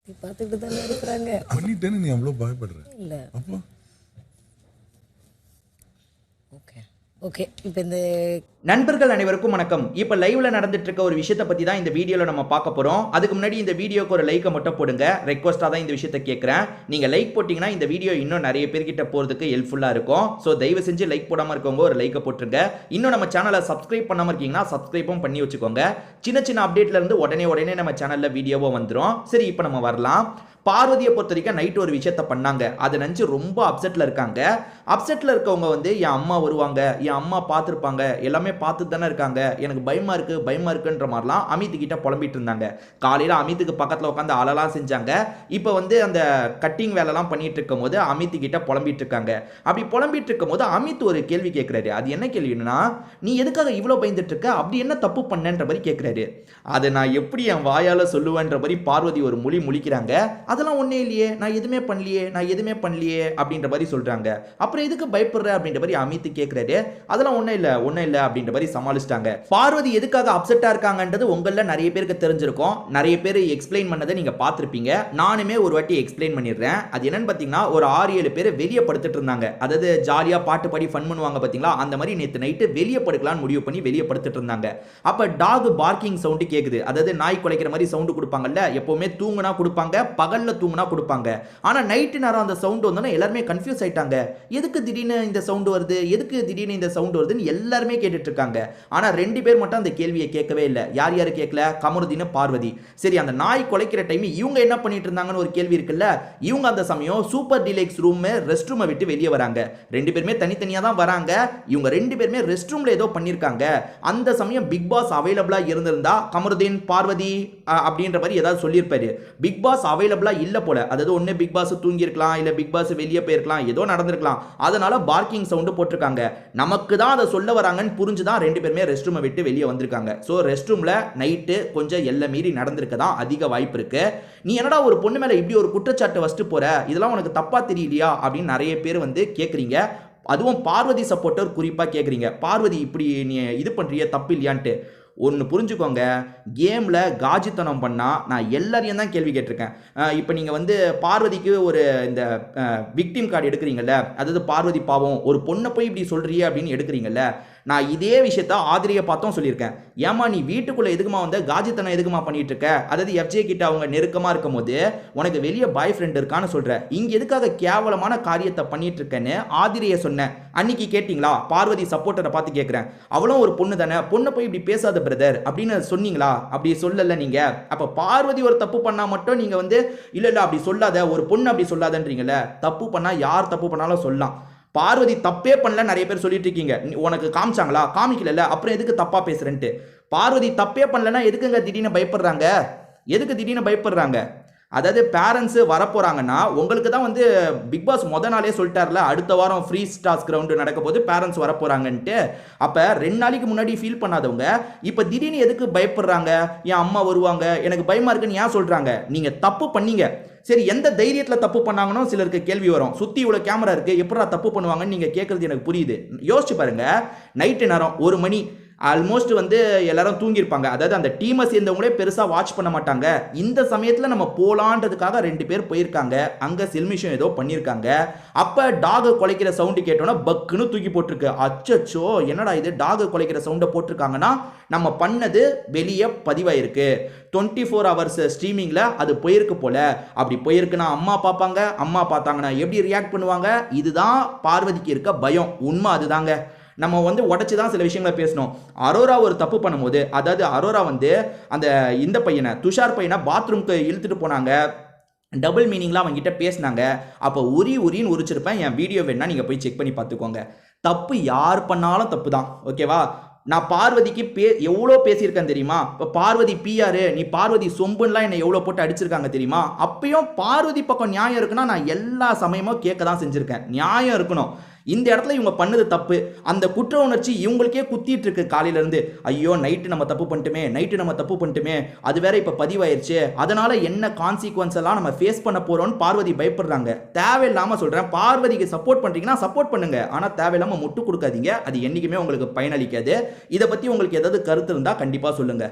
பார்த்துக்கிட்டு தானே இருக்கிறாங்க. பண்ணிட்டேன்னு நீ அவ்வளோ பயப்படுற இல்லை அப்போ ஓகே ஓகே. இப்போ இந்த நண்பர்கள் அனைவருக்கும் வணக்கம். இப்போ லைவ்ல நடந்துட்டு இருக்க ஒரு விஷயத்தை பத்தி தான் இந்த வீடியோல நம்ம பார்க்க போறோம். அதுக்கு முன்னாடி இந்த வீடியோக்கு ஒரு லைக்கை மட்டும் போடுங்க. ரெக்வஸ்டா தான் இந்த விஷயத்தை கேட்கிறேன். நீங்க லைக் போட்டீங்கன்னா இந்த வீடியோ இன்னும் நிறைய பேர்கிட்ட போறதுக்கு ஹெல்ப்ஃபுல்லா இருக்கும். ஸோ தயவு செஞ்சு லைக் போடாம இருக்கவங்க ஒரு லைக்கை போட்டுருங்க. இன்னும் நம்ம சேனலை சப்ஸ்கிரைப் பண்ணாம இருக்கீங்கன்னா சப்ஸ்கிரைப்பும் பண்ணி வச்சுக்கோங்க. சின்ன சின்ன அப்டேட்ல இருந்து உடனே நம்ம சேனல்ல வீடியோவோ வந்துடும். சரி, இப்போ நம்ம வரலாம். பார்வதியை பொறுத்த வரைக்கும் நைட் ஒரு விஷயத்த பண்ணாங்க. அதை நினச்சி ரொம்ப அப்செட்டில் இருக்காங்க. அப்செட்டில் இருக்கவங்க வந்து என் அம்மா வருவாங்க, என் அம்மா பார்த்துருப்பாங்க, எல்லாமே பார்த்துட்டு தானே இருக்காங்க, எனக்கு பயமாக இருக்குன்ற மாதிரிலாம் அமித் கிட்ட புலம்பிட்டு இருந்தாங்க. காலையில் அமித்துக்கு பக்கத்தில் உட்காந்து அழலாம் செஞ்சாங்க. இப்போ வந்து அந்த கட்டிங் வேலைலாம் பண்ணிட்டு இருக்கும் போது அமித் கிட்ட புலம்பிட்டு இருக்காங்க. அப்படி புலம்பிட்டு இருக்கும் போது அமித் ஒரு கேள்வி கேட்குறாரு. அது என்ன கேள்வின்னா, நீ எதுக்காக இவ்வளோ பயந்துட்டு இருக்க, அப்படி என்ன தப்பு பண்ணன்ற மாதிரி கேட்குறாரு. அதை நான் எப்படி என் வாயால் சொல்லுவேன்ற மாதிரி பார்வதி ஒரு மொழி முழிக்கிறாங்க. அதெல்லாம் ஒன்றே இல்லையே, நான் எதுவுமே பண்ணலையே அப்படின்ற மாதிரி சொல்கிறாங்க. அப்புறம் எதுக்கு பயப்படுற அப்படின்ற மாதிரி அமித் கேட்குறாரு. அதெல்லாம் ஒன்றும் இல்லை அப்படின்ற மாதிரி சமாளிச்சிட்டாங்க. பார்வதி எதுக்காக அப்செட்டாக இருக்காங்கன்றது உங்களில் நிறைய பேருக்கு தெரிஞ்சிருக்கும். நிறைய பேர் எக்ஸ்பிளைன் பண்ணதை நீங்கள் பார்த்துருப்பீங்க. நானுமே ஒரு வாட்டி எக்ஸ்பிளைன் பண்ணிடுறேன். அது என்னன்னு பார்த்தீங்கன்னா, ஒரு 6-7 பேர் வெளியே படுத்துட்டு இருந்தாங்க. அதாவது ஜாலியாக பாட்டு பாடி ஃபன் பண்ணுவாங்க பார்த்தீங்களா, அந்த மாதிரி நேற்று நைட்டு வெளியே படுக்கலாம்னு முடிவு பண்ணி வெளியே படுத்துட்டு இருந்தாங்க. அப்போ டாக் பார்க்கிங் சவுண்டு கேட்குது. அதாவது நாய் குலைக்கிற மாதிரி சவுண்டு கொடுப்பாங்கல்ல, எப்போவுமே தூங்குனா கொடுப்பாங்க, பகலில் தூங்குனா கொடுப்பாங்க. ஆனா நைட் நேரம் அந்த சவுண்ட் வந்தோன்னா எல்லாருமே கன்ஃபியூஸ் ஆயிட்டாங்க. எதுக்கு திடீர்னு இந்த சவுண்ட் வருதுன்னு எல்லாருமே கேட்டுட்டு இருக்காங்க. ஆனா 2 பேர் மட்டும் அந்த கேள்வியை கேட்கவே இல்லை. யார் கேட்கல? கமருதீன், பார்வதி. சரி, அந்த நாய் குலைக்கிற டைம் இவங்க என்ன பண்ணிட்டு இருந்தாங்கன்னு ஒரு கேள்வி இருக்குல்ல. இவங்க அந்த சமயம் சூப்பர் டீலக்ஸ் ரெஸ்ட் ரூமை விட்டு வெளியே வராங்க. 2 பேருமே தனித்தனியா தான் வராங்க. இவங்க 2 பேருமே ரெஸ்ட் ரூம்ல ஏதோ பண்ணிருக்காங்க. அந்த சமயம் பிக் பாஸ் அவைலபிளா இருந்திருந்தா கமருதீன், பார்வதி அப்படின்ற மாதிரி ஏதாவது சொல்லியிருப்பாரு. பிக் பாஸ் அவைலபிளா இல்ல போல. அதாவது ஒண்ணு பிக் பாஸ் தூங்கி இருக்கலாம், இல்ல பிக் பாஸ் வெளியே போயிருக்கலாம், ஏதோ நடந்திருக்கலாம். அதனால பார்க்கிங் சவுண்ட் போட்டிருக்காங்க. நமக்கு தான் அதை சொல்ல வராங்கன்னு புரிஞ்சுதான் 2 பேருமே ரெஸ்ட் ரூமை விட்டு வெளியே வந்திருக்காங்க. ஸோ ரெஸ்ட் ரூம்ல நைட்டு கொஞ்சம் எல்லை மீறி நடந்திருக்க தான் அதிக வாய்ப்பு இருக்கு. நீ என்னடா ஒரு பொண்ணு மேல இப்படி ஒரு குற்றச்சாட்டு வச்சுட்டு போற, இதெல்லாம் உனக்கு தப்பா தெரியலையா அப்படின்னு நிறைய பேர் வந்து கேட்குறீங்க. அதுவும் பார்வதி சப்போர்ட்டர் குறிப்பா கேட்குறீங்க. பார்வதி இப்படி நீ இது பண்றிய தப்பு இல்லையான்ட்டு. ஒன்று புரிஞ்சுக்கோங்க, கேமில் காஜித்தனம் பண்ணால் நான் எல்லாரையும் தான் கேள்வி கேட்டிருக்கேன். இப்போ நீங்கள் வந்து பார்வதிக்கு ஒரு இந்த விக்டிம் கார்டு எடுக்கிறீங்கல்ல, அதாவது பார்வதி பாவம் ஒரு பொண்ணை போய் இப்படி சொல்கிறிய அப்படின்னு எடுக்கிறீங்கல்ல, நான் இதே விஷயத்த ஆதிரியை பார்த்தும் சொல்லியிருக்கேன். ஏமா நீ வீட்டுக்குள்ளே எதுக்குமா வந்து காஜித்தனம் எதுக்குமா பண்ணிட்டு இருக்க, அதாவது எஃப்ஜே கிட்ட அவங்க நெருக்கமாக இருக்கும் போது உனக்கு வெளியே பாய் ஃப்ரெண்ட் இருக்கான்னு சொல்கிற, இங்கே எதுக்காக கேவலமான காரியத்தை பண்ணிட்டு இருக்கேன்னு ஆதிரியை சொன்னேன். அன்னைக்கு கேட்டிங்களா? பார்வதி சப்போர்ட்டரை பார்த்து கேட்குறேன். அவளும் ஒரு பொண்ணு தானே, பொண்ணை போய் இப்படி பேசாத பிரதர் அப்படின்னு சொன்னீங்களா? அப்படி சொல்லல நீங்க. அப்ப பார்வதி ஒரு தப்பு பண்ணா மட்டும் நீங்க வந்து இல்ல அப்படி சொல்லாத, ஒரு பொண்ணு அப்படி சொல்லாதன்றீங்கல்ல. தப்பு பண்ணா யார் தப்பு பண்ணாலும் சொல்லலாம். பார்வதி தப்பே பண்ணல நிறைய பேர் சொல்லிட்டு இருக்கீங்க. உனக்கு காமிச்சாங்களா? காமிக்கல, அப்புறம் எதுக்கு தப்பா பேசுறேன்ட்டு. பார்வதி தப்பே பண்ணலன்னா எதுக்குங்க திடீர்னு பயப்படுறாங்க? அதாவது பேரண்ட்ஸ் வரப்போறாங்கன்னா உங்களுக்கு தான் வந்து பிக் பாஸ் முத நாளே சொல்லிட்டார்ல, அடுத்த வாரம் ஃப்ரீ ஸ்டார்ஸ் கிரவுண்டு நடக்க போது பேரண்ட்ஸ் வரப்போறாங்கன்ட்டு. அப்போ 2 நாளைக்கு முன்னாடி ஃபீல் பண்ணாதவங்க இப்போ திடீர்னு எதுக்கு பயப்படுறாங்க? என் அம்மா வருவாங்க, எனக்கு பயமா இருக்குன்னு ஏன் சொல்றாங்க? நீங்க தப்பு பண்ணீங்க. சரி, எந்த தைரியத்தில் தப்பு பண்ணாங்கன்னு சிலருக்கு கேள்வி வரும். சுற்றி இவ்வளோ கேமரா இருக்குது, எப்படா தப்பு பண்ணுவாங்கன்னு நீங்கள் கேட்குறது எனக்கு புரியுது. யோசிச்சு பாருங்க, நைட்டு நேரம் 1 மணி ஆல்மோஸ்ட் வந்து எல்லாரும் தூங்கியிருப்பாங்க. அதாவது அந்த டீமை சேர்ந்தவங்களே பெருசாக வாட்ச் பண்ண மாட்டாங்க. இந்த சமயத்தில் நம்ம போலான்றதுக்காக 2 பேர் போயிருக்காங்க. அங்கே சில்மிஷம் ஏதோ பண்ணியிருக்காங்க. அப்போ டாக் குலைக்கிற சவுண்டு கேட்டோன்னா பக்குன்னு தூக்கி போட்டிருக்கு. அச்சச்சோ, என்னடா இது டாக் குலைக்கிற சவுண்டை போட்டிருக்காங்கன்னா நம்ம பண்ணது வெளியே பதிவாயிருக்கு. 24 hours ஸ்ட்ரீமிங்கில் அது போயிருக்கு போல. அப்படி போயிருக்குன்னா அம்மா பார்ப்பாங்க, அம்மா பார்த்தாங்கன்னா எப்படி ரியாக்ட் பண்ணுவாங்க? இதுதான் பார்வதிக்கு இருக்க பயம். உண்மை அதுதாங்க. நம்ம வந்து உடச்சி தான் சில விஷயங்களை பேசணும். அரோரா ஒரு தப்பு பண்ணும்போது, அதாவது அரோரா வந்து அந்த இந்த பையனை துஷார் பையனை பாத்ரூம்க்கு இழுத்துட்டு போனாங்க, டபுள் மீனிங்லாம் அவங்ககிட்ட பேசினாங்க. அப்போ உரின்னு உரிச்சிருப்பேன். என் வீடியோ வேணா நீங்கள் போய் செக் பண்ணி பார்த்துக்கோங்க. தப்பு யார் பண்ணாலும் தப்பு தான், ஓகேவா? நான் பார்வதிக்கு எவ்வளோ பேசியிருக்கேன் தெரியுமா? இப்போ பார்வதி பிஆர், நீ பார்வதி சொம்புன்னெலாம் என்னை எவ்வளோ போட்டு அடிச்சிருக்காங்க தெரியுமா? அப்பயும் பார்வதி பக்கம் நியாயம் இருக்குன்னா நான் எல்லா சமயமும் கேட்க தான் செஞ்சுருக்கேன். நியாயம் இருக்கணும். இந்த இடத்துல இவங்க பண்ணது தப்பு. அந்த குற்ற உணர்ச்சி இவங்களுக்கே குத்திட்டு இருக்கு காலையிலேருந்து. ஐயோ நைட்டு நம்ம தப்பு பண்ணிட்டுமே, அது வேற இப்போ பதிவாயிருச்சு, அதனால என்ன கான்சிக்வன்ஸ் எல்லாம் நம்ம ஃபேஸ் பண்ண போறோம்னு பார்வதி பயப்படுறாங்க. தேவையில்லாமல் சொல்கிறேன், பார்வதிக்கு சப்போர்ட் பண்ணுறீங்கன்னா சப்போர்ட் பண்ணுங்க, ஆனால் தேவையில்லாமல் முட்டு கொடுக்காதீங்க. அது என்றைக்குமே உங்களுக்கு பயனளிக்காது. இதை பற்றி உங்களுக்கு ஏதாவது கருத்து இருந்தால் கண்டிப்பாக சொல்லுங்க.